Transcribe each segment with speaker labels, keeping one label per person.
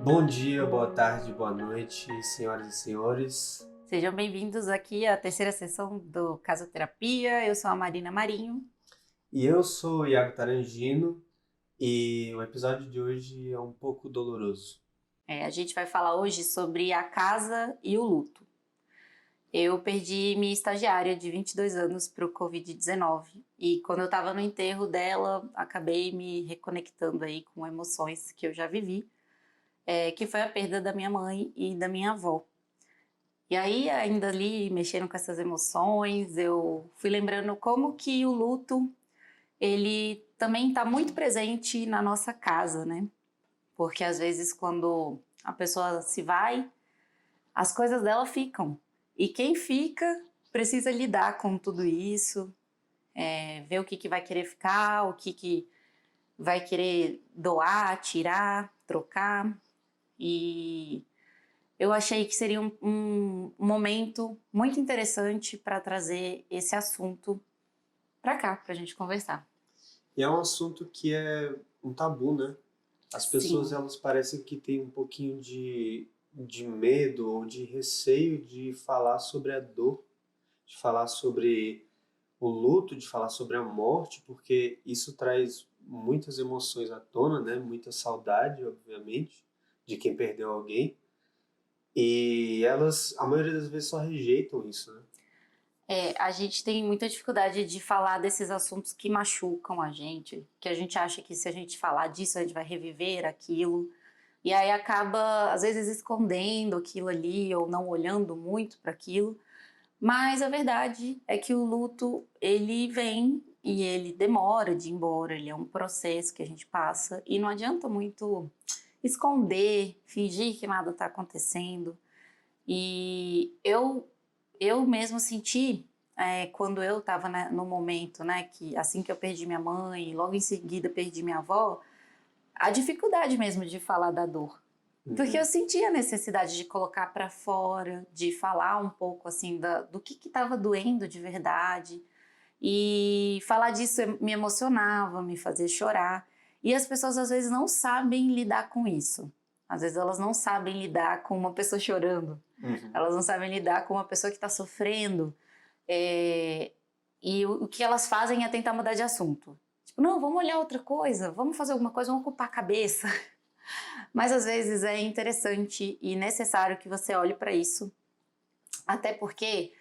Speaker 1: Bom dia, boa tarde, boa noite, senhoras e senhores.
Speaker 2: Sejam bem-vindos aqui à terceira sessão do Casoterapia. Eu sou a Marina Marinho.
Speaker 1: E eu sou o Iago Tarangino e o episódio de hoje é um pouco doloroso.
Speaker 2: A gente vai falar hoje sobre a casa e o luto. Eu perdi minha estagiária de 22 anos para o Covid-19 e quando eu estava no enterro dela, acabei me reconectando aí com emoções que eu já vivi, que foi a perda da minha mãe e da minha avó. E aí, ainda ali, mexendo com essas emoções, eu fui lembrando como que o luto ele também está muito presente na nossa casa, né? Porque às vezes quando a pessoa se vai, as coisas dela ficam. E quem fica precisa lidar com tudo isso, ver o que vai querer ficar, o que vai querer doar, tirar, trocar. E eu achei que seria um momento muito interessante para trazer esse assunto para cá, para a gente conversar.
Speaker 1: E é um assunto que é um tabu, né? As pessoas,
Speaker 2: Sim.
Speaker 1: elas parecem que têm um pouquinho de medo ou de receio de falar sobre a dor, de falar sobre o luto, de falar sobre a morte, porque isso traz muitas emoções à tona, né? Muita saudade, obviamente, de quem perdeu alguém. E elas, a maioria das vezes, só rejeitam isso, né?
Speaker 2: A gente tem muita dificuldade de falar desses assuntos que machucam a gente, que a gente acha que se a gente falar disso, a gente vai reviver aquilo. E aí acaba, às vezes, escondendo aquilo ali ou não olhando muito para aquilo. Mas a verdade é que o luto, ele vem e ele demora de ir embora, ele é um processo que a gente passa e não adianta muito esconder, fingir que nada está acontecendo. E eu mesmo senti, quando eu estava no momento, né, que assim que eu perdi minha mãe, logo em seguida perdi minha avó, a dificuldade mesmo de falar da dor. Porque eu
Speaker 1: Uhum.
Speaker 2: sentia a necessidade de colocar para fora, de falar um pouco assim do que estava doendo de verdade. E falar disso me emocionava, me fazia chorar. E as pessoas às vezes não sabem lidar com isso. Às vezes elas não sabem lidar com uma pessoa chorando.
Speaker 1: Uhum.
Speaker 2: Elas não sabem lidar com uma pessoa que está sofrendo. É, e o que elas fazem é tentar mudar de assunto. Tipo, não, vamos olhar outra coisa, vamos fazer alguma coisa, vamos ocupar a cabeça. Mas às vezes é interessante e necessário que você olhe para isso, até porque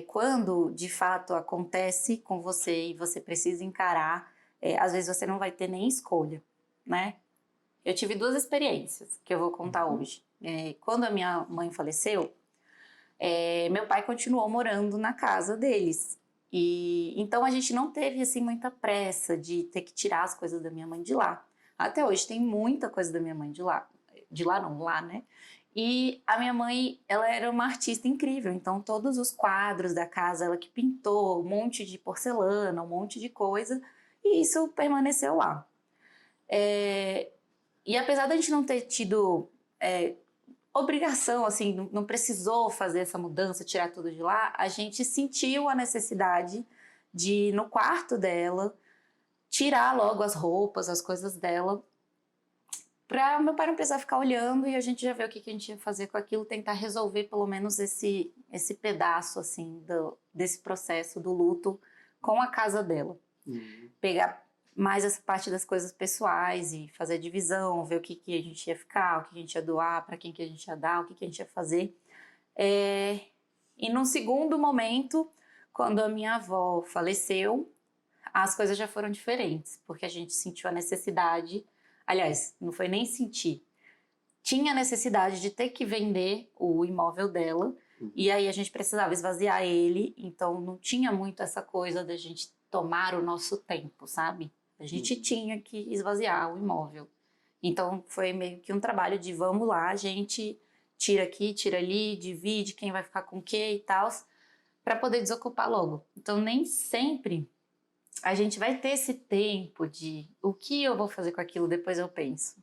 Speaker 2: quando de fato acontece com você e você precisa encarar, às vezes você não vai ter nem escolha, né? Eu tive duas experiências que eu vou contar
Speaker 1: Uhum.
Speaker 2: hoje. Quando a minha mãe faleceu, meu pai continuou morando na casa deles. E então a gente não teve assim muita pressa de ter que tirar as coisas da minha mãe de lá. Até hoje tem muita coisa da minha mãe de lá não, lá, né? E a minha mãe, ela era uma artista incrível, então todos os quadros da casa, ela que pintou, um monte de porcelana, um monte de coisa, e isso permaneceu lá. É, e apesar da gente não ter tido obrigação, assim, não precisou fazer essa mudança, tirar tudo de lá, a gente sentiu a necessidade de, no quarto dela, tirar logo as roupas, as coisas dela, para meu pai não precisar ficar olhando e a gente já ver o que a gente ia fazer com aquilo, tentar resolver pelo menos esse pedaço, assim, desse processo do luto com a casa dela.
Speaker 1: Uhum.
Speaker 2: Pegar mais essa parte das coisas pessoais e fazer a divisão, ver o que a gente ia ficar, o que a gente ia doar, para quem que a gente ia dar, o que a gente ia fazer. E num segundo momento, quando a minha avó faleceu, as coisas já foram diferentes, porque a gente sentiu a necessidade, aliás, não foi nem sentir, tinha a necessidade de ter que vender o imóvel dela,
Speaker 1: Uhum.
Speaker 2: e aí a gente precisava esvaziar ele, então não tinha muito essa coisa da gente tomar o nosso tempo, sabe? A gente
Speaker 1: Uhum.
Speaker 2: tinha que esvaziar o imóvel. Então foi meio que um trabalho de vamos lá, a gente tira aqui, tira ali, divide quem vai ficar com o que e tal, para poder desocupar logo. Então nem sempre a gente vai ter esse tempo de o que eu vou fazer com aquilo, depois eu penso.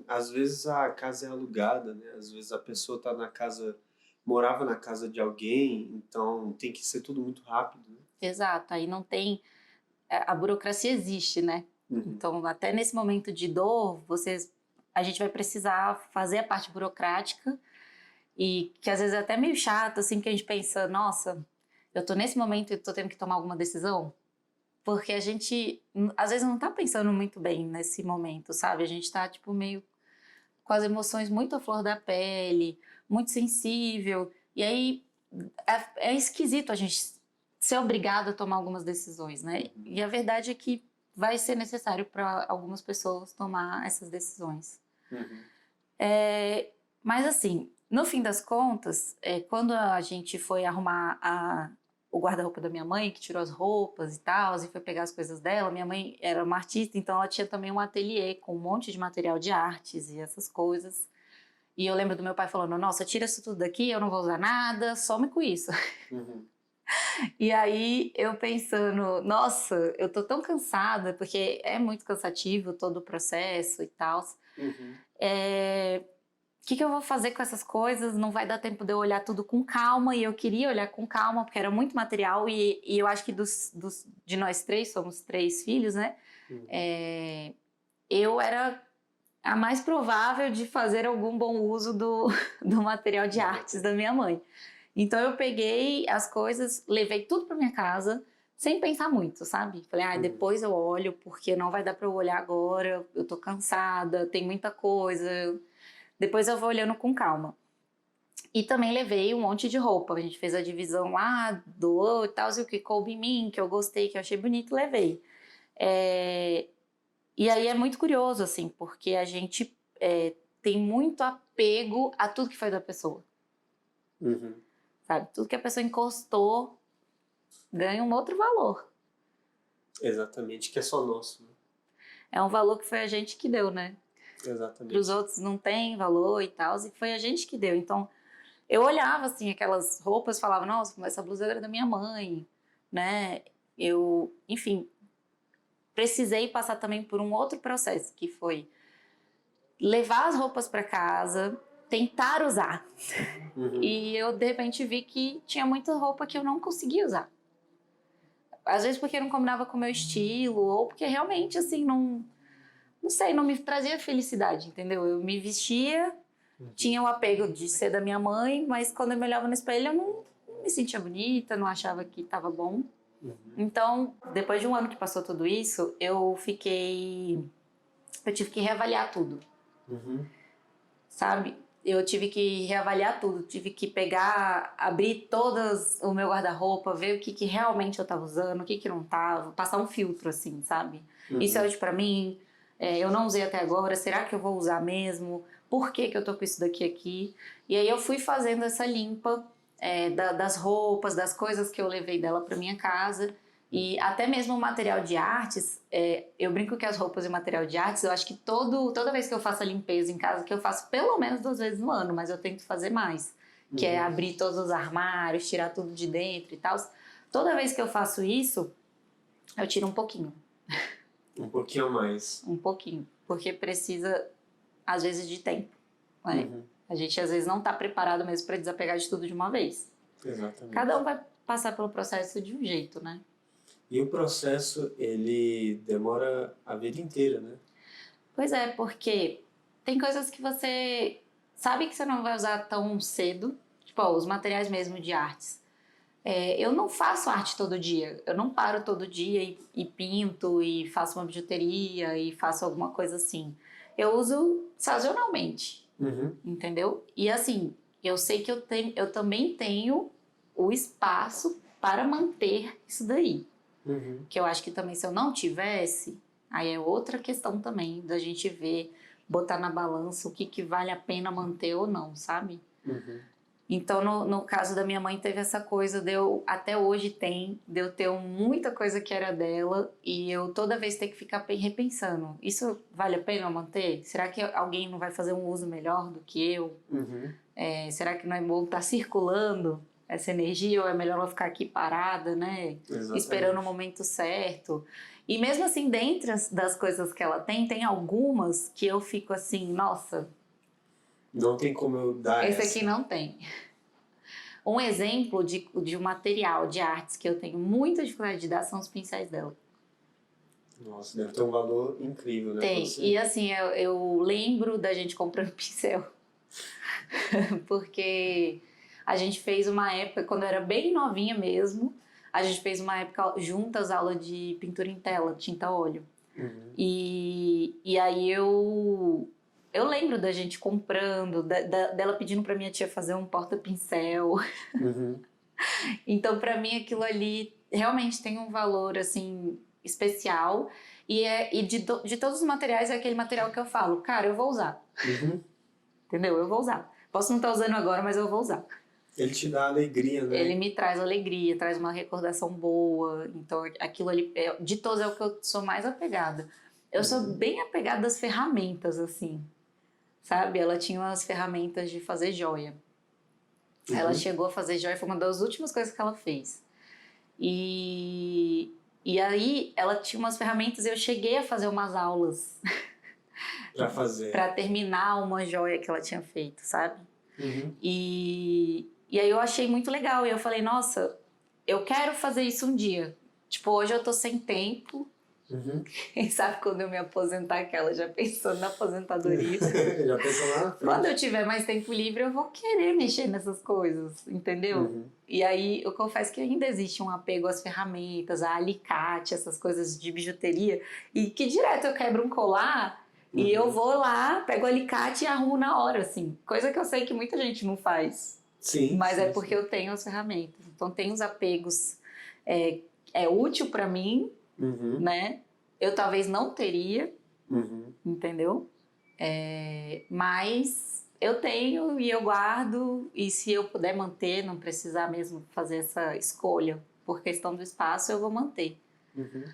Speaker 1: Às vezes a casa é alugada, né? Às vezes a pessoa tá na casa, morava na casa de alguém, então tem que ser tudo muito rápido, né?
Speaker 2: Exato, aí não tem. A burocracia existe, né?
Speaker 1: Uhum.
Speaker 2: Então, até nesse momento de dor, a gente vai precisar fazer a parte burocrática e que às vezes é até meio chato, assim, que a gente pensa, nossa, eu tô nesse momento e tô tendo que tomar alguma decisão. Porque a gente, às vezes, não tá pensando muito bem nesse momento, sabe? A gente tá, tipo, meio com as emoções muito à flor da pele, muito sensível. E aí é esquisito a gente ser obrigado a tomar algumas decisões, né? E a verdade é que vai ser necessário para algumas pessoas tomar essas decisões. Mas assim, no fim das contas, quando a gente foi arrumar o guarda-roupa da minha mãe, que tirou as roupas e tal, e foi pegar as coisas dela, minha mãe era uma artista, então ela tinha também um ateliê com um monte de material de artes e essas coisas. E eu lembro do meu pai falando, nossa, tira isso tudo daqui, eu não vou usar nada, some com isso. E aí eu pensando, nossa, eu tô tão cansada, porque é muito cansativo todo o processo e tal. O que eu vou fazer com essas coisas? Não vai dar tempo de eu olhar tudo com calma, e eu queria olhar com calma, porque era muito material, e eu acho que de nós três, somos 3 filhos, né? Eu era a mais provável de fazer algum bom uso do material de artes da minha mãe. Então eu peguei as coisas, levei tudo para minha casa, sem pensar muito, sabe? Falei, depois eu olho, porque não vai dar para eu olhar agora, eu tô cansada, tem muita coisa, depois eu vou olhando com calma. E também levei um monte de roupa, a gente fez a divisão lá, doou e tal, e o que coube em mim, que eu gostei, que eu achei bonito, levei. E aí é muito curioso, assim, porque a gente tem muito apego a tudo que foi da pessoa. Sabe? Tudo que a pessoa encostou ganha um outro valor.
Speaker 1: Exatamente, que é só nosso. Né?
Speaker 2: É um valor que foi a gente que deu, né?
Speaker 1: Exatamente.
Speaker 2: Para os outros não tem valor e tal, e foi a gente que deu. Então, eu olhava, assim, aquelas roupas, falava, nossa, essa blusa era da minha mãe, né? Enfim, precisei passar também por um outro processo, que foi levar as roupas para casa, tentar usar. E eu, de repente, vi que tinha muita roupa que eu não conseguia usar. Às vezes porque não combinava com o meu estilo, ou porque realmente, assim, não sei, não me trazia felicidade, entendeu? Eu me vestia, tinha o apego de ser da minha mãe, mas quando eu me olhava no espelho, eu não me sentia bonita, não achava que estava bom. Então, depois de um ano que passou tudo isso, eu tive que reavaliar tudo. Sabe? Eu tive que reavaliar tudo, tive que pegar, abrir todas o meu guarda-roupa, ver o que realmente eu tava usando, o que não tava, passar um filtro, assim, sabe? Isso é útil pra mim, eu não usei até agora, será que eu vou usar mesmo? Por que eu tô com isso daqui aqui? E aí eu fui fazendo essa limpa das roupas, das coisas que eu levei dela pra minha casa. E até mesmo o material de artes, eu brinco que as roupas e o material de artes, eu acho que toda vez que eu faço a limpeza em casa, que eu faço pelo menos 2 vezes no ano, mas eu tento fazer mais, que é abrir todos os armários, tirar tudo de dentro e tal. Toda vez que eu faço isso, eu tiro um pouquinho.
Speaker 1: Um pouquinho a mais.
Speaker 2: Um pouquinho, porque precisa, às vezes, de tempo. Né? A gente, às vezes, não está preparado mesmo para desapegar de tudo de uma vez.
Speaker 1: Exatamente.
Speaker 2: Cada um vai passar pelo processo de um jeito, né?
Speaker 1: E o processo, ele demora a vida inteira, né?
Speaker 2: Pois é, porque tem coisas que você sabe que você não vai usar tão cedo, tipo, os materiais mesmo de artes. Eu não faço arte todo dia, eu não paro todo dia e pinto e faço uma bijuteria e faço alguma coisa assim. Eu uso sazonalmente, entendeu? E assim, eu sei que eu também tenho o espaço para manter isso daí. Que eu acho que também se eu não tivesse, aí é outra questão também da gente ver, botar na balança o que vale a pena manter ou não, sabe? Então, no caso da minha mãe, teve essa coisa até hoje de eu ter muita coisa que era dela e eu toda vez ter que ficar repensando, isso vale a pena manter? Será que alguém não vai fazer um uso melhor do que eu? Será que não é bom estar circulando essa energia ou é melhor ela ficar aqui parada, né? Exatamente. Esperando o momento certo. E mesmo assim, dentro das coisas que ela tem algumas que eu fico assim, nossa...
Speaker 1: Não tem como eu dar
Speaker 2: esse aqui não tem. Um exemplo de um material de artes que eu tenho muita dificuldade de dar são os pincéis dela.
Speaker 1: Nossa, deve ter um valor incrível, né?
Speaker 2: Tem. E assim, eu lembro da gente comprando pincel. Porque a gente fez uma época, quando eu era bem novinha mesmo, a gente fez uma época juntas aula de pintura em tela, tinta a óleo.
Speaker 1: Uhum.
Speaker 2: E aí eu lembro da gente comprando, dela pedindo pra minha tia fazer um porta-pincel.
Speaker 1: Uhum.
Speaker 2: Então, pra mim, aquilo ali realmente tem um valor, assim, especial. E de todos os materiais, é aquele material que eu falo, cara, eu vou usar.
Speaker 1: Uhum.
Speaker 2: Entendeu? Eu vou usar. Posso não estar usando agora, mas eu vou usar.
Speaker 1: Ele te dá alegria, né?
Speaker 2: Ele me traz alegria, traz uma recordação boa. Então, aquilo ali, de todos, é o que eu sou mais apegada. Eu sou bem apegada às ferramentas, assim, sabe? Ela tinha umas ferramentas de fazer joia. Ela chegou a fazer joia, foi uma das últimas coisas que ela fez. E aí, ela tinha umas ferramentas e eu cheguei a fazer umas aulas
Speaker 1: Pra fazer.
Speaker 2: para terminar uma joia que ela tinha feito, sabe?
Speaker 1: Uhum.
Speaker 2: E aí eu achei muito legal. E eu falei, nossa, eu quero fazer isso um dia. Tipo, hoje eu tô sem tempo.
Speaker 1: Uhum.
Speaker 2: Quem sabe quando eu me aposentar, que ela já pensou na aposentadoria.
Speaker 1: Já pensou lá na frente?
Speaker 2: Quando eu tiver mais tempo livre, eu vou querer mexer nessas coisas, entendeu?
Speaker 1: Uhum.
Speaker 2: E aí eu confesso que ainda existe um apego às ferramentas, a alicate, essas coisas de bijuteria. E que direto eu quebro um colar e eu vou lá, pego o alicate e arrumo na hora, assim. Coisa que eu sei que muita gente não faz.
Speaker 1: Sim.
Speaker 2: Mas
Speaker 1: sim,
Speaker 2: é porque eu tenho as ferramentas. Então tem os apegos. É útil pra mim,
Speaker 1: Uhum.
Speaker 2: né? Eu talvez não teria,
Speaker 1: Uhum.
Speaker 2: entendeu? Mas eu tenho e eu guardo. E se eu puder manter, não precisar mesmo fazer essa escolha por questão do espaço, eu vou manter.
Speaker 1: Uhum.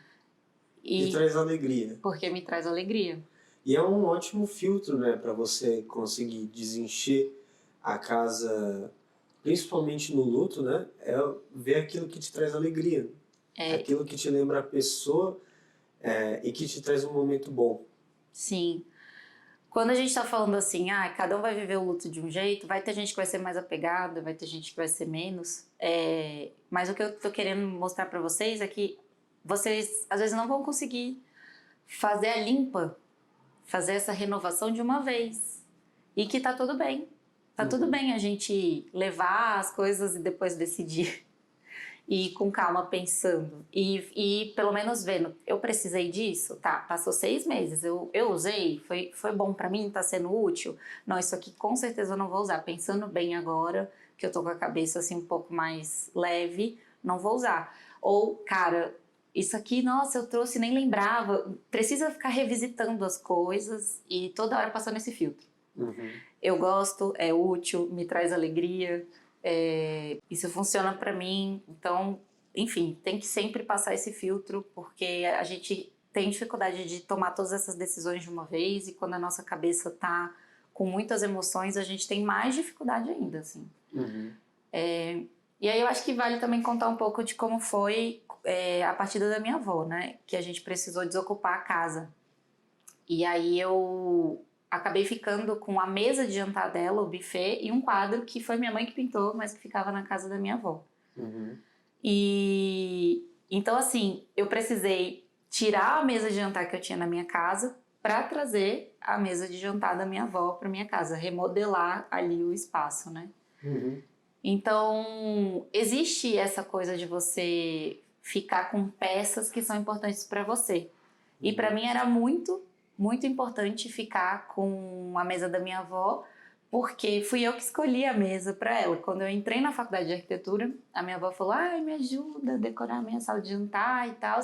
Speaker 1: E traz alegria.
Speaker 2: Porque me traz alegria.
Speaker 1: E é um ótimo filtro, né, para você conseguir desencher a casa, principalmente no luto, né? É ver aquilo que te traz alegria, aquilo que te lembra a pessoa e que te traz um momento bom.
Speaker 2: Sim. Quando a gente tá falando assim, cada um vai viver o luto de um jeito, vai ter gente que vai ser mais apegada, vai ter gente que vai ser menos. Mas o que eu tô querendo mostrar pra vocês é que vocês, às vezes, não vão conseguir fazer a limpa, fazer essa renovação de uma vez. E que tá tudo bem. Tá tudo bem a gente levar as coisas e depois decidir. E com calma pensando. E pelo menos vendo, eu precisei disso? Tá, passou 6 meses, eu usei, foi bom pra mim, tá sendo útil? Não, isso aqui com certeza eu não vou usar. Pensando bem agora, que eu tô com a cabeça assim um pouco mais leve, não vou usar. Ou, cara, isso aqui, nossa, eu trouxe, nem lembrava. Precisa ficar revisitando as coisas e toda hora passando esse filtro.
Speaker 1: Uhum.
Speaker 2: Eu gosto, é útil, me traz alegria, isso funciona pra mim. Então, enfim, tem que sempre passar esse filtro, porque a gente tem dificuldade de tomar todas essas decisões de uma vez, e quando a nossa cabeça tá com muitas emoções, a gente tem mais dificuldade ainda, assim.
Speaker 1: Uhum.
Speaker 2: E aí eu acho que vale também contar um pouco de como foi a partida da minha avó, né? Que a gente precisou desocupar a casa. E aí eu acabei ficando com a mesa de jantar dela, o buffet, e um quadro que foi minha mãe que pintou, mas que ficava na casa da minha avó.
Speaker 1: Uhum.
Speaker 2: E então, assim, eu precisei tirar a mesa de jantar que eu tinha na minha casa para trazer a mesa de jantar da minha avó para minha casa, remodelar ali o espaço, né?
Speaker 1: Uhum.
Speaker 2: Então, existe essa coisa de você ficar com peças que são importantes para você. E para mim era muito, muito importante ficar com a mesa da minha avó, porque fui eu que escolhi a mesa para ela. Quando eu entrei na faculdade de arquitetura, a minha avó falou: ai, me ajuda a decorar a minha sala de jantar e tal.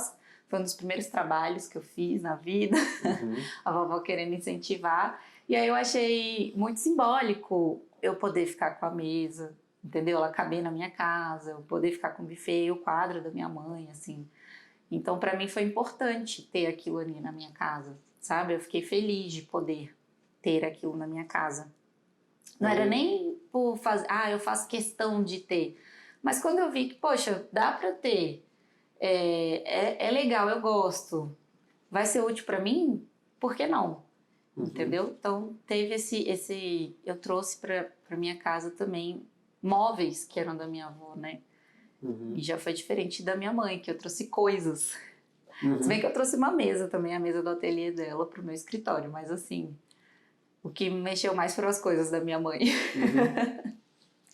Speaker 2: Foi um dos primeiros trabalhos que eu fiz na vida, a vovó querendo incentivar. E aí eu achei muito simbólico eu poder ficar com a mesa, entendeu? Ela caber na minha casa, eu poder ficar com o buffet e o quadro da minha mãe, assim. Então, para mim foi importante ter aquilo ali na minha casa, sabe? Eu fiquei feliz de poder ter aquilo na minha casa. Não era nem por fazer, eu faço questão de ter. Mas quando eu vi que, poxa, dá para ter, é legal, eu gosto, vai ser útil para mim, por que não? Entendeu? Então, teve eu trouxe para minha casa também móveis que eram da minha avó, né?
Speaker 1: Uhum.
Speaker 2: E já foi diferente da minha mãe, que eu trouxe coisas. Se bem que eu trouxe uma mesa também, a mesa do ateliê dela, pro meu escritório. Mas assim, o que me mexeu mais foram as coisas da minha mãe.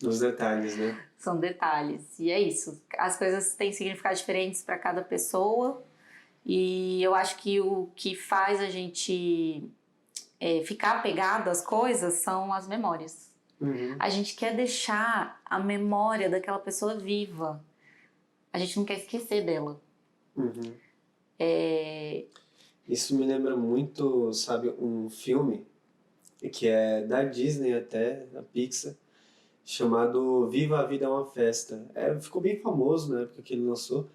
Speaker 1: Os detalhes, né?
Speaker 2: São detalhes. E é isso. As coisas têm significados diferentes para cada pessoa. E eu acho que o que faz a gente ficar apegado às coisas são as memórias. A gente quer deixar a memória daquela pessoa viva. A gente não quer esquecer dela.
Speaker 1: Isso me lembra muito, sabe, um filme que é da Disney até, da Pixar, chamado Viva a Vida é uma Festa. Ficou bem famoso na época que ele lançou,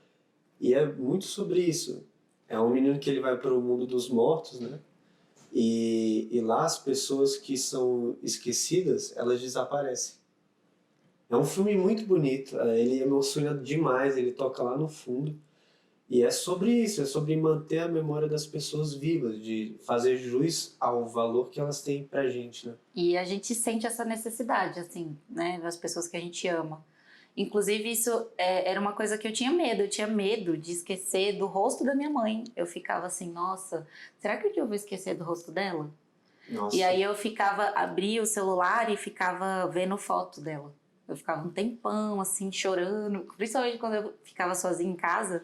Speaker 1: e é muito sobre isso. É um menino que ele vai para o mundo dos mortos, né? E lá as pessoas que são esquecidas, elas desaparecem. É um filme muito bonito, ele emociona demais, ele toca lá no fundo. E é sobre isso, é sobre manter a memória das pessoas vivas, de fazer jus ao valor que elas têm pra gente, né?
Speaker 2: E a gente sente essa necessidade, assim, né, das pessoas que a gente ama. Inclusive, isso era uma coisa que eu tinha medo de esquecer do rosto da minha mãe. Eu ficava assim, nossa, será que um dia eu vou esquecer do rosto dela?
Speaker 1: Nossa.
Speaker 2: E aí eu abria o celular e ficava vendo foto dela. Eu ficava um tempão, assim, chorando. Principalmente quando eu ficava sozinha em casa,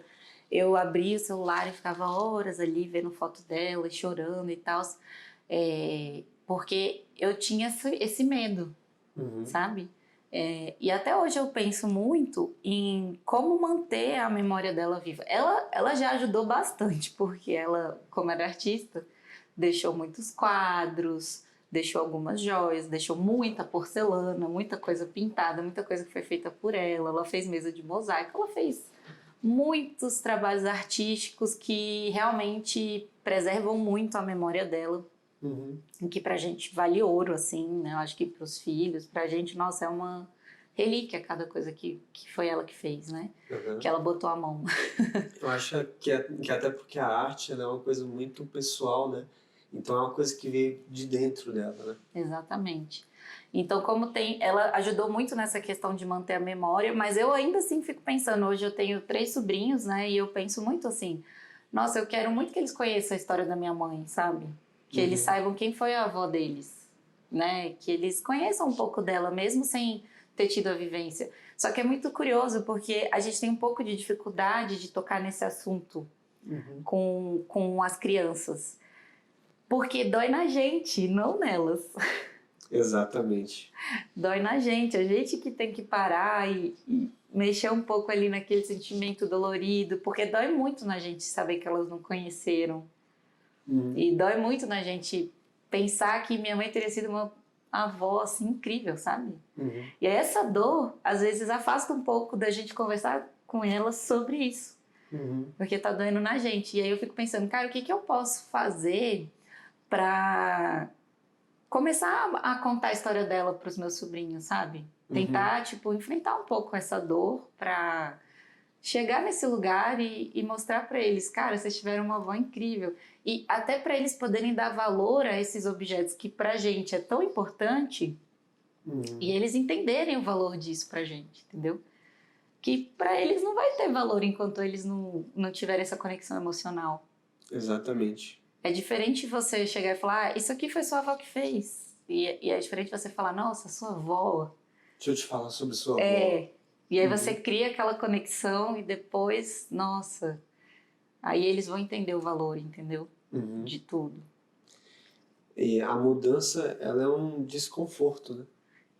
Speaker 2: eu abria o celular e ficava horas ali vendo foto dela, chorando e tal. Porque eu tinha esse medo, sabe? E até hoje eu penso muito em como manter a memória dela viva. Ela já ajudou bastante, porque ela, como era artista, deixou muitos quadros, deixou algumas joias, deixou muita porcelana, muita coisa pintada, muita coisa que foi feita por ela. Ela fez mesa de mosaico, ela fez muitos trabalhos artísticos que realmente preservam muito a memória dela. E que pra gente vale ouro, assim, né? Eu acho que pros filhos, pra gente, nossa, é uma relíquia cada coisa que foi ela que fez, né? Que ela botou a mão.
Speaker 1: Eu acho que até porque a arte ela é uma coisa muito pessoal, né? Então é uma coisa que veio de dentro dela, né?
Speaker 2: Exatamente. Então, ela ajudou muito nessa questão de manter a memória, mas eu ainda assim fico pensando, hoje eu tenho 3 sobrinhos, né? E eu penso muito assim, nossa, eu quero muito que eles conheçam a história da minha mãe, sabe? Que eles saibam quem foi a avó deles, né? Que eles conheçam um pouco dela, mesmo sem ter tido a vivência. Só que é muito curioso, porque a gente tem um pouco de dificuldade de tocar nesse assunto com as crianças. Porque dói na gente, não nelas.
Speaker 1: Exatamente.
Speaker 2: Dói na gente, a gente que tem que parar e mexer um pouco ali naquele sentimento dolorido, porque dói muito na gente saber que elas não conheceram. E dói muito na gente pensar que minha mãe teria sido uma avó assim incrível, sabe? E aí essa dor, às vezes, afasta um pouco da gente conversar com elas sobre isso. Porque tá doendo na gente. E aí eu fico pensando, cara, o que eu posso fazer pra começar a contar a história dela pros meus sobrinhos, sabe? Tentar, tipo, enfrentar um pouco essa dor pra chegar nesse lugar e mostrar pra eles, cara, vocês tiveram uma avó incrível. E até pra eles poderem dar valor a esses objetos que pra gente é tão importante e eles entenderem o valor disso pra gente, entendeu? Que pra eles não vai ter valor enquanto eles não tiverem essa conexão emocional.
Speaker 1: Exatamente.
Speaker 2: É diferente você chegar e falar, isso aqui foi sua avó que fez. E é diferente você falar, nossa, sua avó.
Speaker 1: Deixa eu te falar sobre sua avó.
Speaker 2: E aí você cria aquela conexão e depois, nossa, aí eles vão entender o valor, entendeu? De tudo.
Speaker 1: E a mudança, ela é um desconforto, né?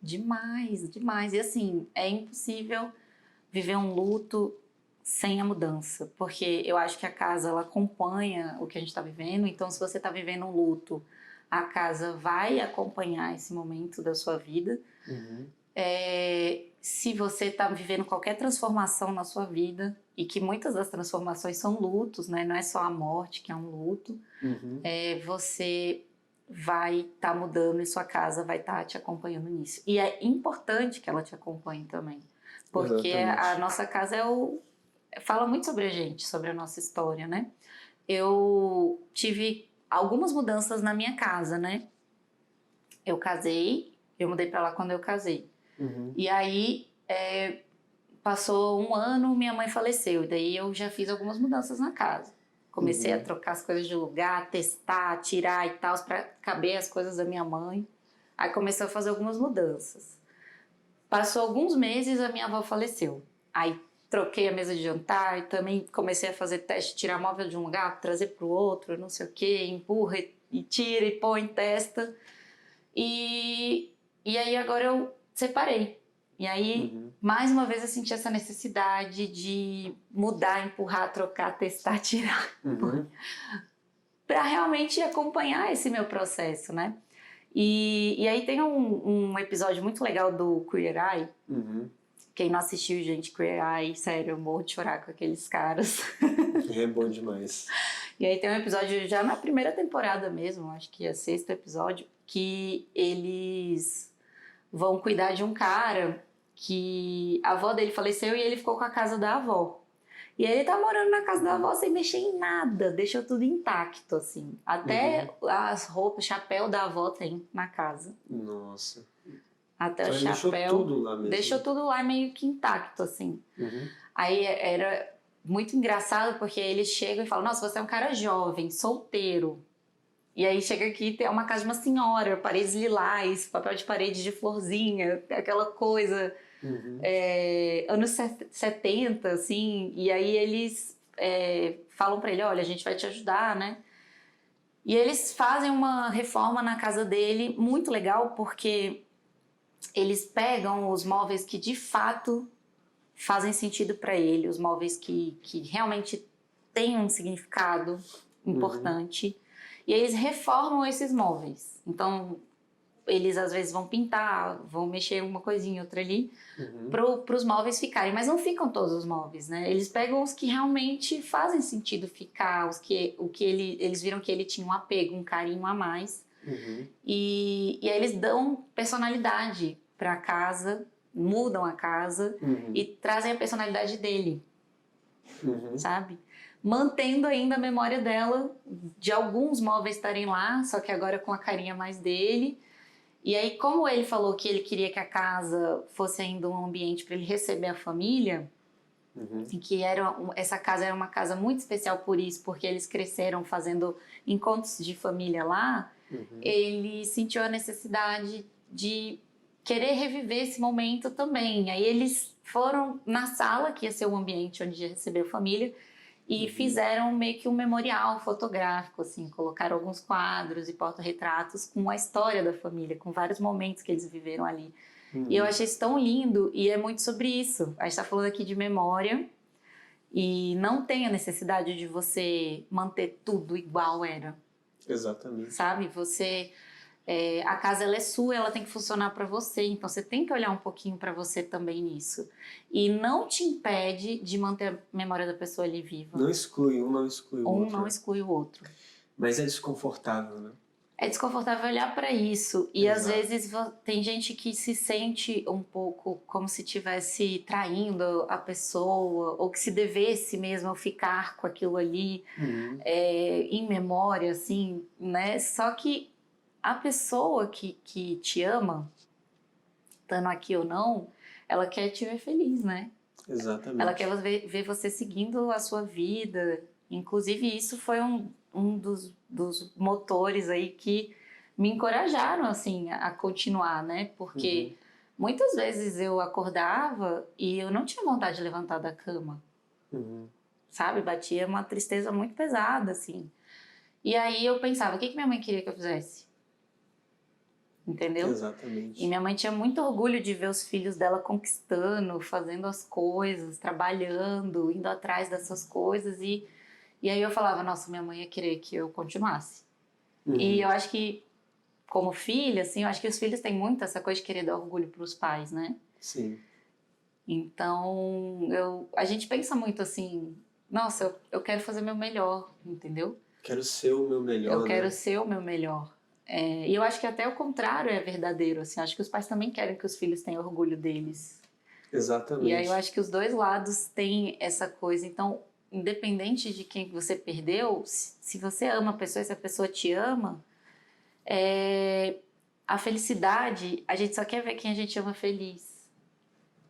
Speaker 2: Demais, demais. E assim, é impossível viver um luto sem a mudança, porque eu acho que a casa, ela acompanha o que a gente está vivendo, então se você está vivendo um luto, a casa vai acompanhar esse momento da sua vida. Se você está vivendo qualquer transformação na sua vida, e que muitas das transformações são lutos, né? Não é só a morte que é um luto, você vai estar mudando e sua casa vai estar te acompanhando nisso. E é importante que ela te acompanhe também, porque a nossa casa fala muito sobre a gente, sobre a nossa história, né? Eu tive algumas mudanças na minha casa, né? Eu casei, eu mudei pra lá quando eu casei. E aí, passou um ano, minha mãe faleceu. E daí eu já fiz algumas mudanças na casa. Comecei a trocar as coisas de lugar, testar, tirar e tal, para caber as coisas da minha mãe. Aí comecei a fazer algumas mudanças. Passou alguns meses, a minha avó faleceu. Aí troquei a mesa de jantar e também comecei a fazer teste, tirar móvel de um lugar, trazer para o outro, não sei o quê, empurra e tira e põe, testa. E aí agora eu separei. E aí, mais uma vez, eu senti essa necessidade de mudar, empurrar, trocar, testar, tirar. Para realmente acompanhar esse meu processo, né? E aí tem um episódio muito legal do Queer Eye. Quem não assistiu, gente, Queer Eye, sério, eu morro de chorar com aqueles caras.
Speaker 1: É bom demais.
Speaker 2: E aí tem um episódio já na primeira temporada mesmo, acho que é o 6º episódio, que eles vão cuidar de um cara que a avó dele faleceu e ele ficou com a casa da avó. E ele tá morando na casa da avó sem mexer em nada, deixou tudo intacto, assim. Até as roupas, chapéu da avó tem na casa.
Speaker 1: Nossa.
Speaker 2: Até
Speaker 1: então
Speaker 2: o chapéu.
Speaker 1: Deixou tudo lá mesmo.
Speaker 2: Deixou tudo lá meio que intacto, assim. Aí era muito engraçado porque eles chegam e falam: nossa, você é um cara jovem, solteiro. E aí chega aqui, tem uma casa de uma senhora, paredes lilás, papel de parede de florzinha, aquela coisa anos 70, assim. E aí eles falam pra ele: olha, a gente vai te ajudar, né? E eles fazem uma reforma na casa dele muito legal, porque eles pegam os móveis que de fato fazem sentido para ele, os móveis que realmente têm um significado importante. E eles reformam esses móveis. Então, eles às vezes vão pintar, vão mexer uma coisinha, outra ali, para os móveis ficarem. Mas não ficam todos os móveis, né? Eles pegam os que realmente fazem sentido ficar, eles viram que ele tinha um apego, um carinho a mais. E aí eles dão personalidade para a casa, mudam a casa e trazem a personalidade dele, sabe? Mantendo ainda a memória dela, de alguns móveis estarem lá, só que agora com a carinha mais dele. E aí, como ele falou que ele queria que a casa fosse ainda um ambiente para ele receber a família, e que essa casa era uma casa muito especial por isso, porque eles cresceram fazendo encontros de família lá, ele sentiu a necessidade de querer reviver esse momento também. Aí eles foram na sala, que ia ser o ambiente onde ia receber a família, e fizeram meio que um memorial fotográfico, assim, colocaram alguns quadros e porta-retratos com a história da família, com vários momentos que eles viveram ali. E eu achei isso tão lindo, e é muito sobre isso. A gente está falando aqui de memória, e não tem a necessidade de você manter tudo igual era.
Speaker 1: Exatamente.
Speaker 2: Sabe? A casa ela é sua, ela tem que funcionar para você, então você tem que olhar um pouquinho para você também nisso. E não te impede de manter a memória da pessoa ali viva.
Speaker 1: Não exclui um, não exclui o outro.
Speaker 2: Um não exclui o outro.
Speaker 1: Mas é desconfortável, né?
Speaker 2: É desconfortável olhar para isso. E às vezes tem gente que se sente um pouco como se estivesse traindo a pessoa, ou que se devesse mesmo ficar com aquilo ali em memória, assim, né? Só que a pessoa que te ama, estando aqui ou não, ela quer te ver feliz, né?
Speaker 1: Exatamente.
Speaker 2: Ela quer ver você seguindo a sua vida. Inclusive, isso foi um dos motores aí que me encorajaram, assim, a continuar, né? Porque muitas vezes eu acordava e eu não tinha vontade de levantar da cama. Sabe? Batia uma tristeza muito pesada, assim. E aí eu pensava, o que minha mãe queria que eu fizesse? Entendeu?
Speaker 1: Exatamente.
Speaker 2: E minha mãe tinha muito orgulho de ver os filhos dela conquistando, fazendo as coisas, trabalhando, indo atrás dessas coisas. E aí eu falava, nossa, minha mãe ia querer que eu continuasse. E eu acho que, como filha, assim, eu acho que os filhos têm muito essa coisa de querer dar orgulho para os pais, né?
Speaker 1: Sim.
Speaker 2: Então, a gente pensa muito assim, nossa, eu quero fazer meu melhor, entendeu?
Speaker 1: Quero ser o meu melhor,
Speaker 2: Eu quero ser o meu melhor. E eu acho que até o contrário é verdadeiro, assim. Acho que os pais também querem que os filhos tenham orgulho deles.
Speaker 1: Exatamente.
Speaker 2: E aí eu acho que os dois lados têm essa coisa. Então, independente de quem você perdeu, se você ama a pessoa e se a pessoa te ama, a felicidade, a gente só quer ver quem a gente ama feliz,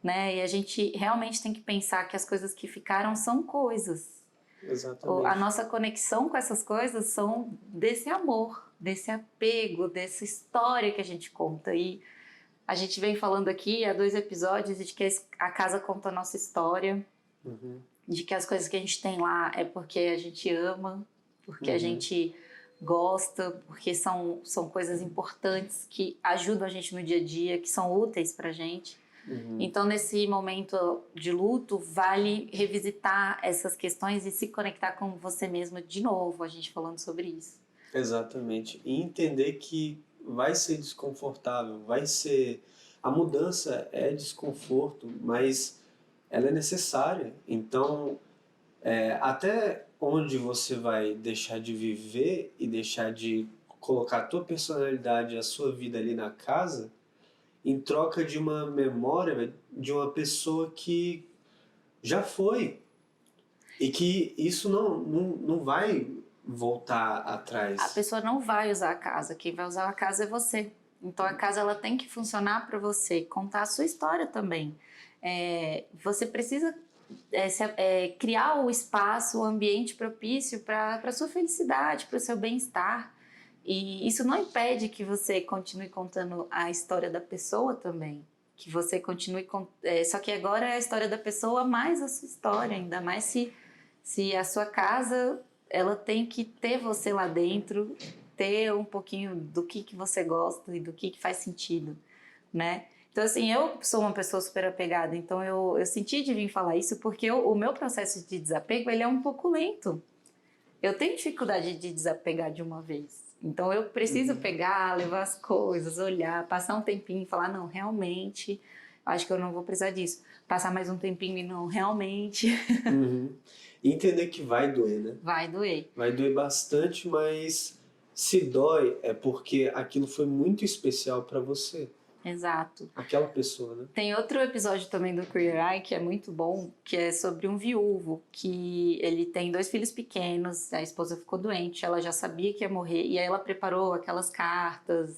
Speaker 2: né? E a gente realmente tem que pensar que as coisas que ficaram são coisas. A
Speaker 1: Exatamente.
Speaker 2: nossa conexão com essas coisas são desse amor, desse apego, dessa história que a gente conta. E a gente vem falando aqui há 2 episódios de que a casa conta a nossa história,
Speaker 1: Uhum,
Speaker 2: de que as coisas que a gente tem lá é porque a gente ama, porque a
Speaker 1: uhum,
Speaker 2: gente gosta, porque são coisas importantes que ajudam a gente no dia a dia, que são úteis pra gente.
Speaker 1: uhum.
Speaker 2: Então, nesse momento de luto, vale revisitar essas questões e se conectar com você mesmo de novo, a gente falando sobre isso.
Speaker 1: Exatamente. E entender que vai ser desconfortável, vai ser. A mudança é desconforto, mas ela é necessária. Então, até onde você vai deixar de viver e deixar de colocar a tua personalidade, a sua vida ali na casa, em troca de uma memória de uma pessoa que já foi e que isso não vai voltar
Speaker 2: A
Speaker 1: atrás.
Speaker 2: pessoa não vai usar a casa, quem vai usar a casa é você. Então, a casa ela tem que funcionar para você, contar a sua história também. Você precisa criar o espaço, o ambiente propício para a sua felicidade, para o seu bem-estar. E isso não impede que você continue contando a história da pessoa também. Que você continue. Só que agora é a história da pessoa mais a sua história, ainda mais se a sua casa ela tem que ter você lá dentro, ter um pouquinho do que você gosta e do que faz sentido, né? Então, assim, eu sou uma pessoa super apegada, então eu senti de vir falar isso porque o meu processo de desapego, ele é um pouco lento. Eu tenho dificuldade de desapegar de uma vez. Então, eu preciso
Speaker 1: Uhum,
Speaker 2: pegar, levar as coisas, olhar, passar um tempinho e falar, não, realmente, acho que eu não vou precisar disso. Passar mais um tempinho e não, realmente,
Speaker 1: uhum. E entender que vai doer, né?
Speaker 2: vai doer.
Speaker 1: Vai doer bastante, mas se dói é porque aquilo foi muito especial para você,
Speaker 2: Exato.
Speaker 1: aquela pessoa, né?
Speaker 2: Tem outro episódio também do Queer Eye que é muito bom, que é sobre um viúvo, que ele tem 2 filhos pequenos, a esposa ficou doente, ela já sabia que ia morrer, e aí ela preparou aquelas cartas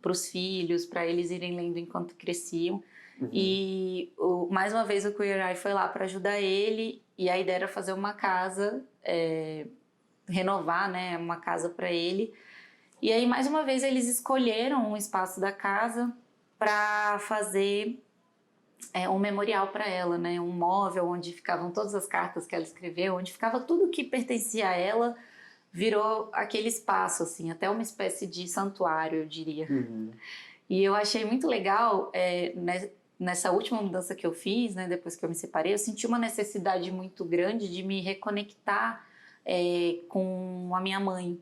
Speaker 2: para os filhos, para eles irem lendo enquanto cresciam.
Speaker 1: Uhum,
Speaker 2: E mais uma vez o Queer Eye foi lá para ajudar ele, e a ideia era fazer uma casa, renovar, né, uma casa para ele. E aí, mais uma vez, eles escolheram um espaço da casa para fazer um memorial para ela, né? Um móvel onde ficavam todas as cartas que ela escreveu, onde ficava tudo que pertencia a ela, virou aquele espaço, assim, até uma espécie de santuário, eu diria.
Speaker 1: uhum,
Speaker 2: E eu achei muito legal, nessa última mudança que eu fiz, né, depois que eu me separei, eu senti uma necessidade muito grande de me reconectar com a minha mãe.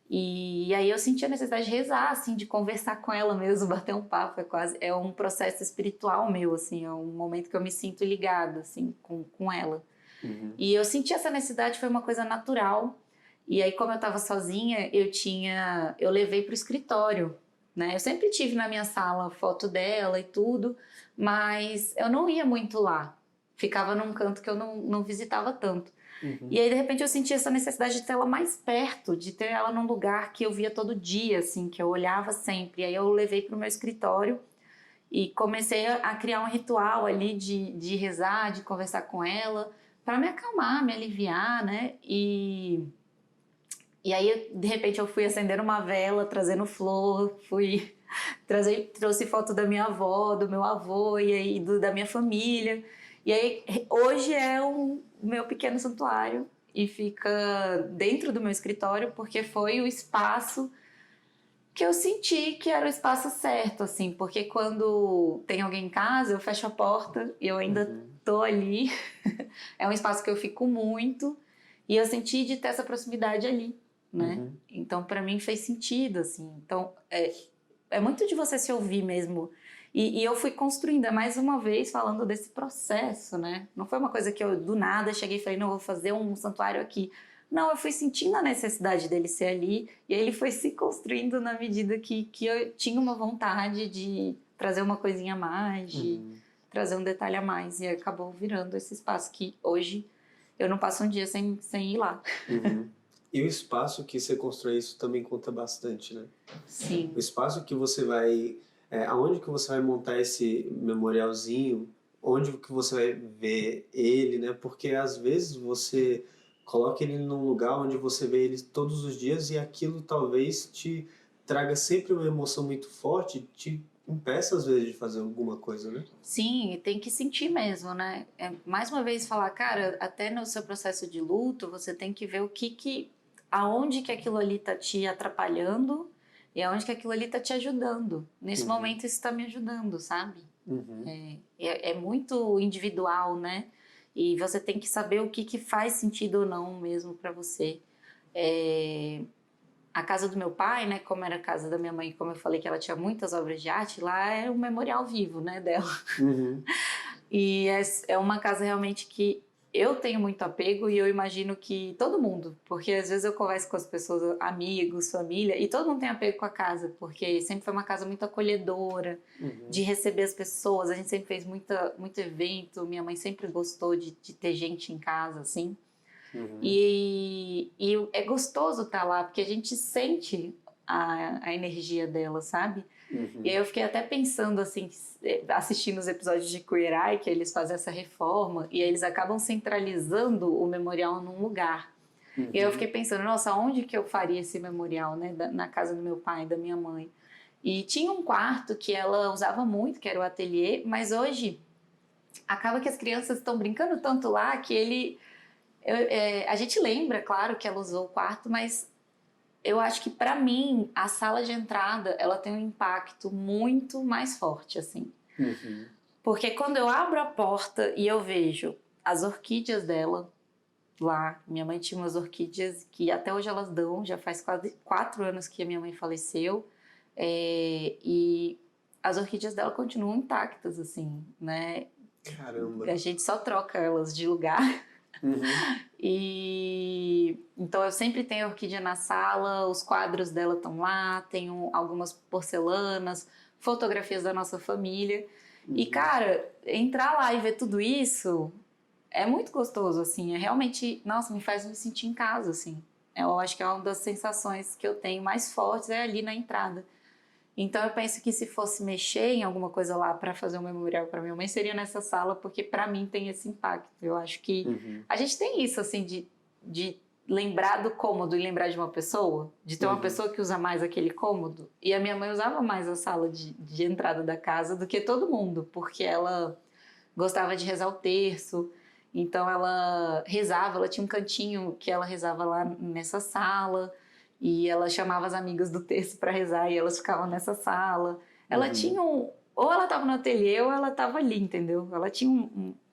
Speaker 2: E aí eu senti a necessidade de rezar, assim, de conversar com ela mesmo, bater um papo, é um processo espiritual meu, assim, é um momento que eu me sinto ligada, assim, com ela.
Speaker 1: uhum,
Speaker 2: E eu senti essa necessidade, foi uma coisa natural. E aí, como eu estava sozinha, eu levei para o escritório, né? Eu sempre tive na minha sala foto dela e tudo, mas eu não ia muito lá. Ficava num canto que eu não visitava tanto. E
Speaker 1: uhum.
Speaker 2: aí, de repente, eu senti essa necessidade de ter ela mais perto, de ter ela num lugar que eu via todo dia, assim, que eu olhava sempre. E aí eu levei para o meu escritório e comecei a criar um ritual ali de rezar, de conversar com ela, para me acalmar, me aliviar, né? E aí, de repente, eu fui acender uma vela, trazendo flor, trouxe foto da minha avó, do meu avô e aí da minha família. E aí, hoje é o meu pequeno santuário e fica dentro do meu escritório porque foi o espaço que eu senti que era o espaço certo, assim, porque quando tem alguém em casa, eu fecho a porta e eu ainda
Speaker 1: Uhum,
Speaker 2: tô ali. É um espaço que eu fico muito e eu senti de ter essa proximidade ali, né?
Speaker 1: uhum,
Speaker 2: Então, para mim fez sentido, assim. Então, é muito de você se ouvir mesmo. E eu fui construindo, mais uma vez, falando desse processo, né? Não foi uma coisa que eu, do nada, cheguei e falei, não, vou fazer um santuário aqui. Não, eu fui sentindo a necessidade dele ser ali, e aí ele foi se construindo na medida que eu tinha uma vontade de trazer uma coisinha a mais, de
Speaker 1: uhum,
Speaker 2: trazer um detalhe a mais, e acabou virando esse espaço que hoje eu não passo um dia sem ir lá.
Speaker 1: uhum. E o espaço que você constrói isso também conta bastante, né? O
Speaker 2: Sim,
Speaker 1: espaço que você vai, aonde que você vai montar esse memorialzinho, onde que você vai ver ele, né? Porque às vezes você Coloque ele num lugar onde você vê ele todos os dias e aquilo talvez te traga sempre uma emoção muito forte, te impeça às vezes de fazer alguma coisa, né?
Speaker 2: Sim, e tem que sentir mesmo, né? Mais uma vez falar, cara, até no seu processo de luto, você tem que ver aonde que aquilo ali tá te atrapalhando e aonde que aquilo ali tá te ajudando. Nesse momento isso tá me ajudando, sabe?
Speaker 1: Uhum.
Speaker 2: É muito individual, né? E você tem que saber o que faz sentido ou não mesmo para você. A casa do meu pai, né? Como era a casa da minha mãe, como eu falei que ela tinha muitas obras de arte, lá é um memorial vivo, né, dela.
Speaker 1: Uhum.
Speaker 2: E é uma casa realmente que eu tenho muito apego e eu imagino que todo mundo, porque às vezes eu converso com as pessoas, amigos, família, e todo mundo tem apego com a casa, porque sempre foi uma casa muito acolhedora,
Speaker 1: Uhum.
Speaker 2: de receber as pessoas, a gente sempre fez muito evento, minha mãe sempre gostou de ter gente em casa, assim.
Speaker 1: Uhum.
Speaker 2: E é gostoso estar lá, porque a gente sente a energia dela, sabe? E aí
Speaker 1: Uhum.
Speaker 2: eu fiquei até pensando, assim, assistindo os episódios de Queer Eye, que eles fazem essa reforma, e aí eles acabam centralizando o memorial num lugar. E aí eu fiquei
Speaker 1: Uhum.
Speaker 2: pensando, nossa, onde que eu faria esse memorial, né? Na casa do meu pai e da minha mãe. E tinha um quarto que ela usava muito, que era o ateliê, mas hoje acaba que as crianças estão brincando tanto lá que a gente lembra, claro, que ela usou o quarto, mas eu acho que para mim a sala de entrada ela tem um impacto muito mais forte, assim.
Speaker 1: Uhum.
Speaker 2: Porque quando eu abro a porta e eu vejo as orquídeas dela lá, minha mãe tinha umas orquídeas que até hoje elas dão, já faz quase 4 anos que a minha mãe faleceu, e as orquídeas dela continuam intactas, assim, né?
Speaker 1: Caramba.
Speaker 2: A gente só troca elas de lugar.
Speaker 1: Uhum.
Speaker 2: E então eu sempre tenho orquídea na sala, os quadros dela estão lá, tenho algumas porcelanas, fotografias da nossa família. E
Speaker 1: Uhum.
Speaker 2: cara, entrar lá e ver tudo isso é muito gostoso, assim, é realmente, nossa, me faz me sentir em casa, assim. Eu acho que é uma das sensações que eu tenho mais fortes é ali na entrada. Então eu penso que se fosse mexer em alguma coisa lá para fazer um memorial para minha mãe seria nessa sala, porque para mim tem esse impacto. Eu acho que
Speaker 1: Uhum.
Speaker 2: a gente tem isso assim de lembrar do cômodo e lembrar de uma pessoa, de ter uma
Speaker 1: Uhum.
Speaker 2: pessoa que usa mais aquele cômodo. E a minha mãe usava mais a sala de entrada da casa do que todo mundo, porque ela gostava de rezar o terço. Então ela rezava, ela tinha um cantinho que ela rezava lá nessa sala e ela chamava as amigas do terço para rezar e elas ficavam nessa sala. Ela
Speaker 1: Uhum.
Speaker 2: tinha ou ela estava no ateliê ou ela estava ali, entendeu? Ela tinha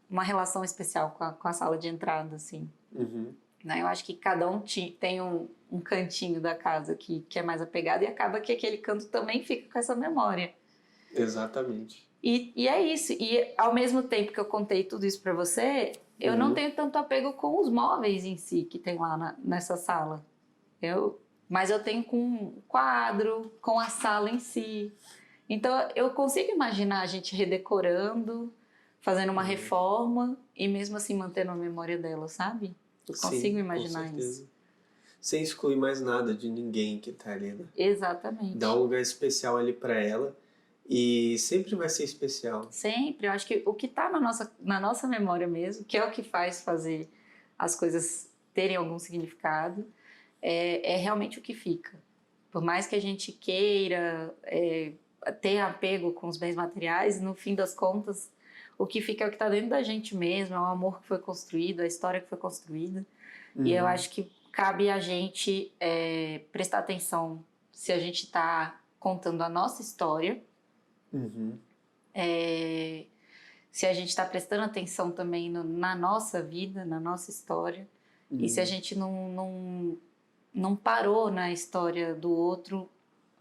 Speaker 2: uma relação especial com a sala de entrada, assim.
Speaker 1: Uhum.
Speaker 2: Né? Eu acho que cada um tem um cantinho da casa que é mais apegado e acaba que aquele canto também fica com essa memória.
Speaker 1: Exatamente.
Speaker 2: E é isso. E ao mesmo tempo que eu contei tudo isso para você, eu não
Speaker 1: Uhum.
Speaker 2: tenho tanto apego com os móveis em si que tem lá nessa sala. Mas eu tenho com o quadro, com a sala em si. Então eu consigo imaginar a gente redecorando, fazendo uma
Speaker 1: Uhum.
Speaker 2: reforma e mesmo assim mantendo a memória dela, sabe? Eu consigo
Speaker 1: Sim, com
Speaker 2: imaginar isso.
Speaker 1: certeza. Sem excluir mais nada de ninguém que tá ali, né? Dá um
Speaker 2: Exatamente.
Speaker 1: lugar especial ali pra ela e sempre vai ser especial.
Speaker 2: Sempre. Eu acho que o que está na nossa memória mesmo, que é o que faz fazer as coisas terem algum significado, é realmente o que fica. Por mais que a gente queira ter apego com os bens materiais, no fim das contas, o que fica é o que está dentro da gente mesmo, é o amor que foi construído, a história que foi construída. E eu
Speaker 1: Uhum.
Speaker 2: acho que cabe a gente prestar atenção se a gente está contando a nossa história,
Speaker 1: Uhum.
Speaker 2: se a gente está prestando atenção também na nossa vida, na nossa história, e se a
Speaker 1: Uhum.
Speaker 2: gente não parou na história do outro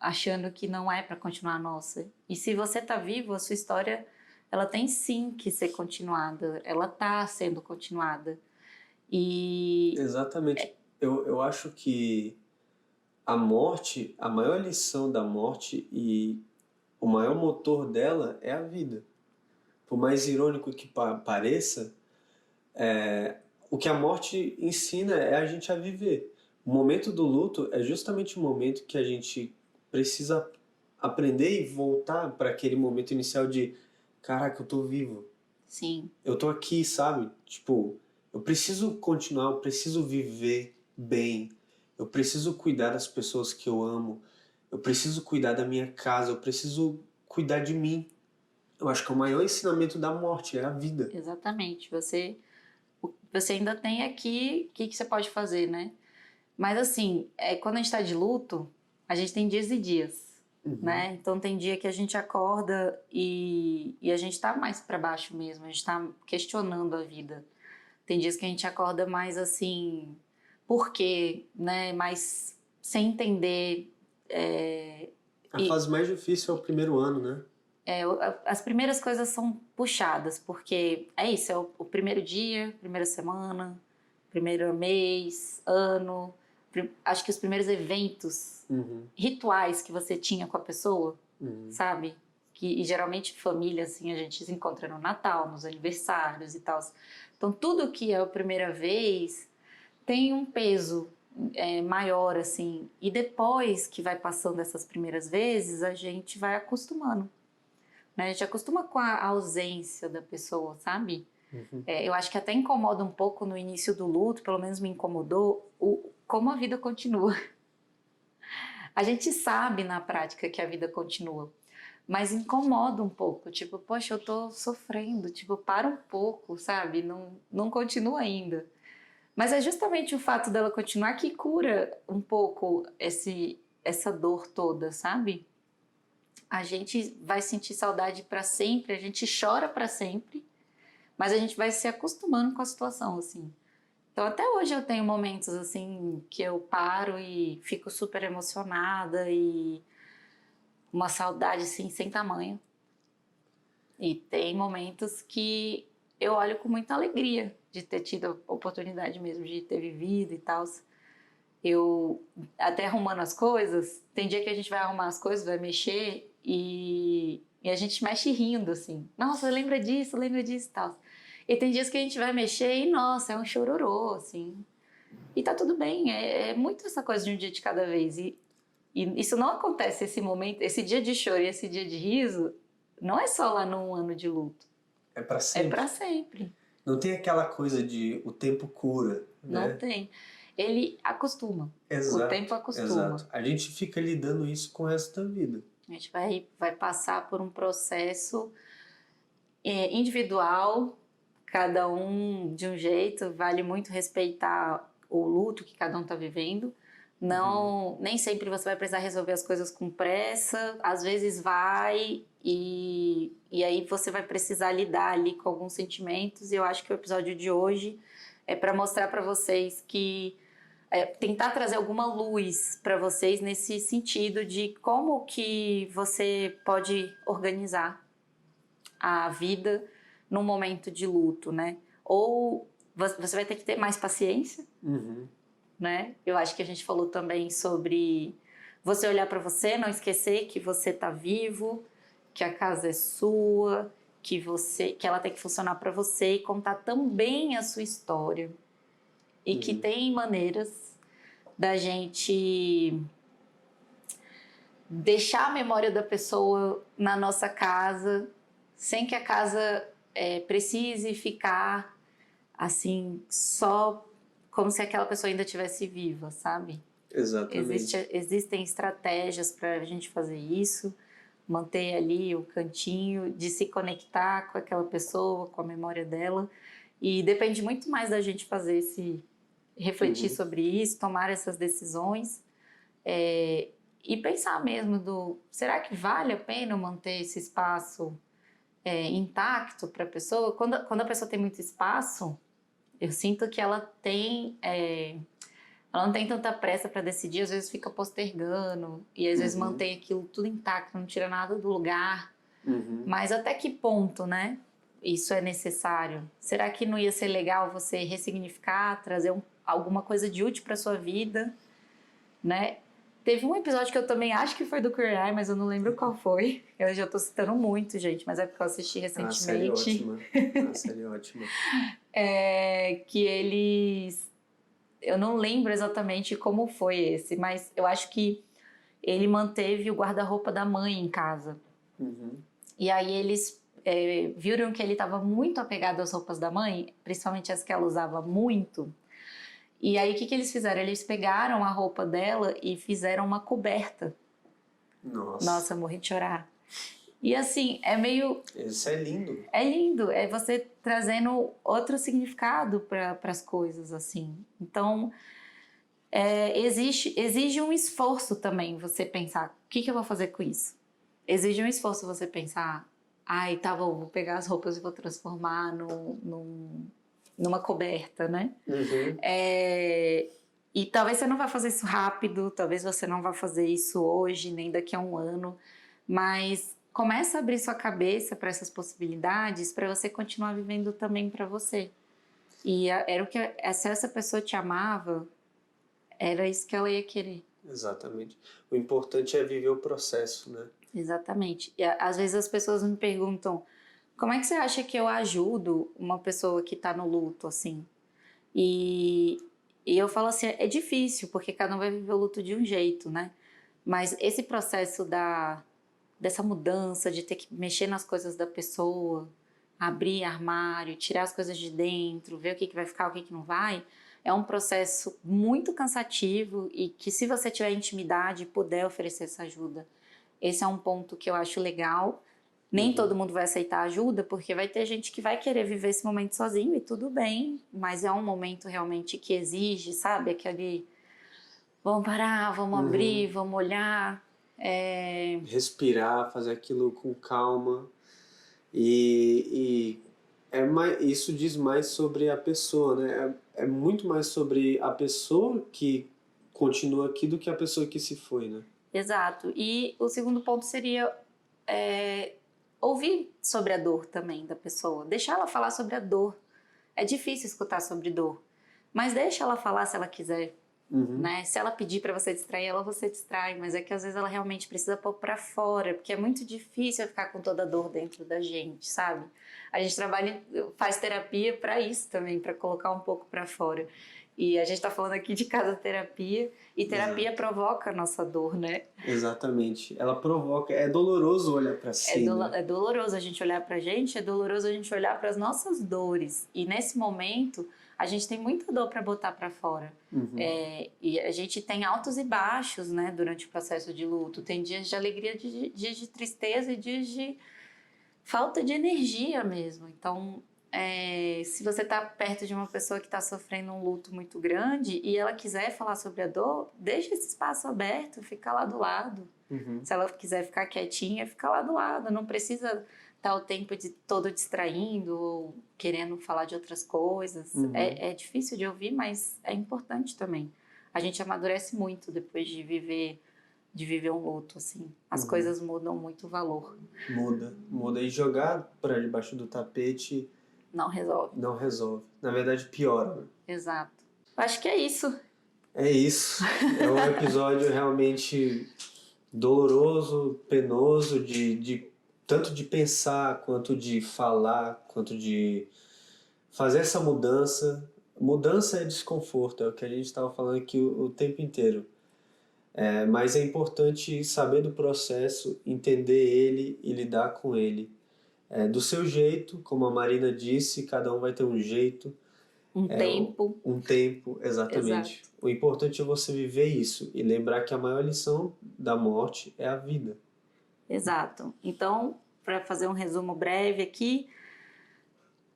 Speaker 2: achando que não é para continuar a nossa. E se você está vivo, a sua história ela tem sim que ser continuada, ela está sendo continuada. E
Speaker 1: Exatamente. Eu acho que a morte, a maior lição da morte e o maior motor dela é a vida. Por mais irônico que pareça, o que a morte ensina é a gente a viver. O momento do luto é justamente o momento que a gente precisa aprender e voltar para aquele momento inicial de caraca, eu tô vivo.
Speaker 2: sim,
Speaker 1: Eu tô aqui, sabe? Tipo, Eu preciso continuar, eu preciso viver bem, eu preciso cuidar das pessoas que eu amo, eu preciso cuidar da minha casa, eu preciso cuidar de mim. Eu acho que o maior ensinamento da morte é a vida.
Speaker 2: Exatamente. Você ainda tem aqui o que você pode fazer, né? Mas assim, quando a gente está de luto, a gente tem dias e dias, né? Então tem dia que a gente acorda e a gente tá mais para baixo mesmo, a gente tá questionando a vida. Tem dias que a gente acorda mais assim, por quê, né? Mais sem entender.
Speaker 1: A fase mais difícil é o primeiro ano, né?
Speaker 2: As primeiras coisas são puxadas, porque é isso, é o primeiro dia, primeira semana, primeiro mês, ano. Acho que os primeiros eventos, rituais que você tinha com a pessoa, sabe? E geralmente família, assim, a gente se encontra no Natal, nos aniversários e tal. Então tudo que é a primeira vez tem um peso maior, assim. E depois que vai passando essas primeiras vezes, a gente vai acostumando. Né? A gente acostuma com a ausência da pessoa, sabe? Eu acho que até incomoda um pouco no início do luto, pelo menos me incomodou, como a vida continua. A gente sabe na prática que a vida continua, mas incomoda um pouco, tipo, poxa, eu tô sofrendo, tipo, para um pouco, sabe? Não continua ainda. Mas é justamente o fato dela continuar que cura um pouco essa dor toda, sabe? A gente vai sentir saudade para sempre, a gente chora para sempre, mas a gente vai se acostumando com a situação, assim. Então, até hoje eu tenho momentos, assim, que eu paro e fico super emocionada e uma saudade, assim, sem tamanho. E tem momentos que eu olho com muita alegria de ter tido a oportunidade mesmo de ter vivido e tal. Eu, até arrumando as coisas, tem dia que a gente vai arrumar as coisas, vai mexer e a gente mexe rindo, assim. Nossa, lembra disso e tal. E tem dias que a gente vai mexer e, nossa, é um chororô, assim. E tá tudo bem, é muito essa coisa de um dia de cada vez. E isso não acontece, esse momento, esse dia de choro e esse dia de riso, não é só lá num ano de luto.
Speaker 1: É pra
Speaker 2: É
Speaker 1: sempre.
Speaker 2: pra sempre.
Speaker 1: Não tem aquela coisa de o tempo cura, né?
Speaker 2: Não tem. Ele acostuma.
Speaker 1: Exato,
Speaker 2: O tempo acostuma.
Speaker 1: exato. A gente fica lidando isso com o resto da vida.
Speaker 2: A gente vai passar por um processo individual, cada um de um jeito, vale muito respeitar o luto que cada um está vivendo. Não, nem sempre você vai precisar resolver as coisas com pressa, às vezes vai e aí você vai precisar lidar ali com alguns sentimentos. E eu acho que o episódio de hoje é para mostrar para vocês que tentar trazer alguma luz para vocês nesse sentido de como que você pode organizar a vida num momento de luto, né? Ou você vai ter que ter mais paciência, né? Eu acho que a gente falou também sobre você olhar para você, não esquecer que você tá vivo, que a casa é sua, que ela tem que funcionar para você e contar também a sua história. E que tem maneiras da gente deixar a memória da pessoa na nossa casa sem que a casa precise ficar assim, só como se aquela pessoa ainda estivesse viva, sabe?
Speaker 1: Exatamente.
Speaker 2: Existem estratégias para a gente fazer isso, manter ali o cantinho, de se conectar com aquela pessoa, com a memória dela. E depende muito mais da gente refletir sobre isso, tomar essas decisões e pensar mesmo será que vale a pena manter esse espaço intacto para a pessoa? Quando a pessoa tem muito espaço, eu sinto que ela não tem tanta pressa para decidir, às vezes fica postergando e às vezes mantém aquilo tudo intacto, não tira nada do lugar. Mas até que ponto, né? Isso é necessário? Será que não ia ser legal você ressignificar, trazer alguma coisa de útil para sua vida, né? Teve um episódio que eu também acho que foi do Queer Eye, mas eu não lembro qual foi. Eu já tô citando muito, gente, mas é porque eu assisti recentemente.
Speaker 1: A série ótima.
Speaker 2: Que eles... Eu não lembro exatamente como foi esse, mas eu acho que ele manteve o guarda-roupa da mãe em casa. E aí eles viram que ele estava muito apegado às roupas da mãe, principalmente as que ela usava muito. E aí, o que eles fizeram? Eles pegaram a roupa dela e fizeram uma coberta. Nossa, eu morri de chorar. E assim, é meio...
Speaker 1: Isso é lindo.
Speaker 2: É lindo, é você trazendo outro significado para as coisas, assim. Então, exige um esforço também você pensar, o que eu vou fazer com isso? Exige um esforço você pensar, ai, tá bom, vou pegar as roupas e vou transformar numa coberta, né?
Speaker 1: Uhum.
Speaker 2: E talvez você não vá fazer isso rápido, talvez você não vá fazer isso hoje, nem daqui a um ano, mas começa a abrir sua cabeça para essas possibilidades para você continuar vivendo também para você. E era o que, se essa pessoa te amava, era isso que ela ia querer.
Speaker 1: Exatamente. O importante é viver o processo, né?
Speaker 2: Exatamente. E às vezes as pessoas me perguntam, como é que você acha que eu ajudo uma pessoa que está no luto, assim? E eu falo assim, é difícil, porque cada um vai viver o luto de um jeito, né? Mas esse processo dessa mudança, de ter que mexer nas coisas da pessoa, abrir armário, tirar as coisas de dentro, ver o que vai ficar, o que não vai, é um processo muito cansativo e que, se você tiver intimidade e puder oferecer essa ajuda, esse é um ponto que eu acho legal. Nem todo mundo vai aceitar ajuda, porque vai ter gente que vai querer viver esse momento sozinho e tudo bem, mas é um momento realmente que exige, sabe? Aquele, vamos parar, vamos abrir, vamos olhar.
Speaker 1: Respirar, fazer aquilo com calma. E isso diz mais sobre a pessoa, né? É muito mais sobre a pessoa que continua aqui do que a pessoa que se foi, né?
Speaker 2: Exato. E o segundo ponto seria ouvir sobre a dor também da pessoa. Deixar ela falar sobre a dor. É difícil escutar sobre dor, mas deixa ela falar se ela quiser. Né? Se ela pedir para você distrair ela, você distrai, mas é que às vezes ela realmente precisa pôr para fora, porque é muito difícil ficar com toda a dor dentro da gente, sabe? A gente faz terapia para isso também, para colocar um pouco para fora. E a gente está falando aqui de casa-terapia, e terapia provoca a nossa dor, né?
Speaker 1: Exatamente. Ela provoca, é doloroso olhar para si, né?
Speaker 2: É doloroso a gente olhar pra gente, é doloroso a gente olhar para as nossas dores. E nesse momento, a gente tem muita dor para botar para fora. E a gente tem altos e baixos, né, durante o processo de luto. Tem dias de alegria, dias de tristeza e dias de falta de energia mesmo. Então, se você está perto de uma pessoa que está sofrendo um luto muito grande e ela quiser falar sobre a dor, deixa esse espaço aberto, fica lá do lado. Se ela quiser ficar quietinha, fica lá do lado. Não precisa estar o tempo todo distraindo ou querendo falar de outras coisas. É difícil de ouvir, mas é importante também. A gente amadurece muito depois de viver um luto, assim. As coisas mudam muito o valor.
Speaker 1: Muda. E jogar para debaixo do tapete
Speaker 2: não resolve.
Speaker 1: Não resolve. Na verdade, piora. Né?
Speaker 2: Exato. Acho que é isso.
Speaker 1: É isso. É um episódio realmente doloroso, penoso, tanto de pensar, quanto de falar, quanto de fazer essa mudança. Mudança é desconforto, é o que a gente estava falando aqui o tempo inteiro. Mas é importante saber do processo, entender ele e lidar com ele. Do seu jeito, como a Marina disse, cada um vai ter um jeito.
Speaker 2: Tempo.
Speaker 1: Um tempo, exatamente.
Speaker 2: Exato.
Speaker 1: O importante é você viver isso e lembrar que a maior lição da morte é a vida.
Speaker 2: Exato. Então, para fazer um resumo breve aqui,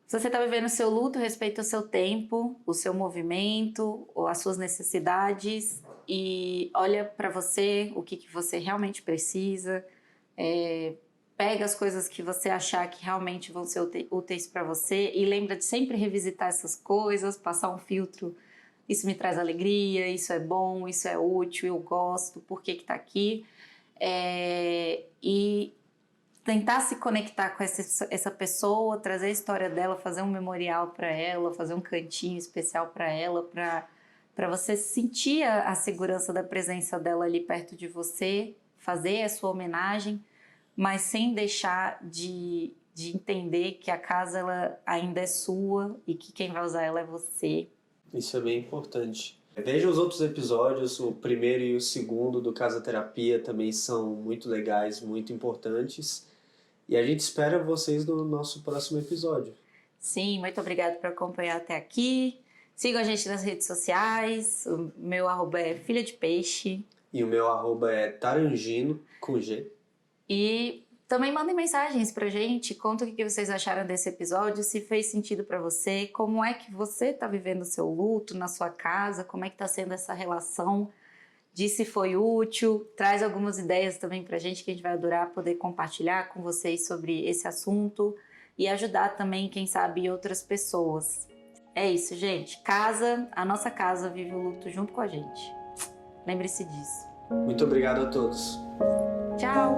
Speaker 2: se você está vivendo o seu luto, respeita o seu tempo, o seu movimento, as suas necessidades e olha para você o que você realmente precisa. Pega as coisas que você achar que realmente vão ser úteis para você e lembra de sempre revisitar essas coisas, passar um filtro. Isso me traz alegria, isso é bom, isso é útil, eu gosto, por que está aqui? E tentar se conectar com essa pessoa, trazer a história dela, fazer um memorial para ela, fazer um cantinho especial para ela, para você sentir a segurança da presença dela ali perto de você, fazer a sua homenagem, mas sem deixar de entender que a casa ela ainda é sua e que quem vai usar ela é você.
Speaker 1: Isso é bem importante. Veja os outros episódios, o primeiro e o segundo do Casa Terapia também são muito legais, muito importantes. E a gente espera vocês no nosso próximo episódio.
Speaker 2: Sim, muito obrigada por acompanhar até aqui. Sigam a gente nas redes sociais. O meu arroba é Filha de Peixe.
Speaker 1: E o meu arroba é Tarangino, com G.
Speaker 2: E também mandem mensagens pra gente. Conta o que vocês acharam desse episódio, se fez sentido pra você, como é que você tá vivendo o seu luto na sua casa, como é que tá sendo essa relação, de se foi útil. Traz algumas ideias também pra gente que a gente vai adorar poder compartilhar com vocês sobre esse assunto e ajudar também, quem sabe, outras pessoas. É isso, gente. A nossa casa vive o luto junto com a gente. Lembre-se disso.
Speaker 1: Muito obrigado a todos.
Speaker 2: Tchau!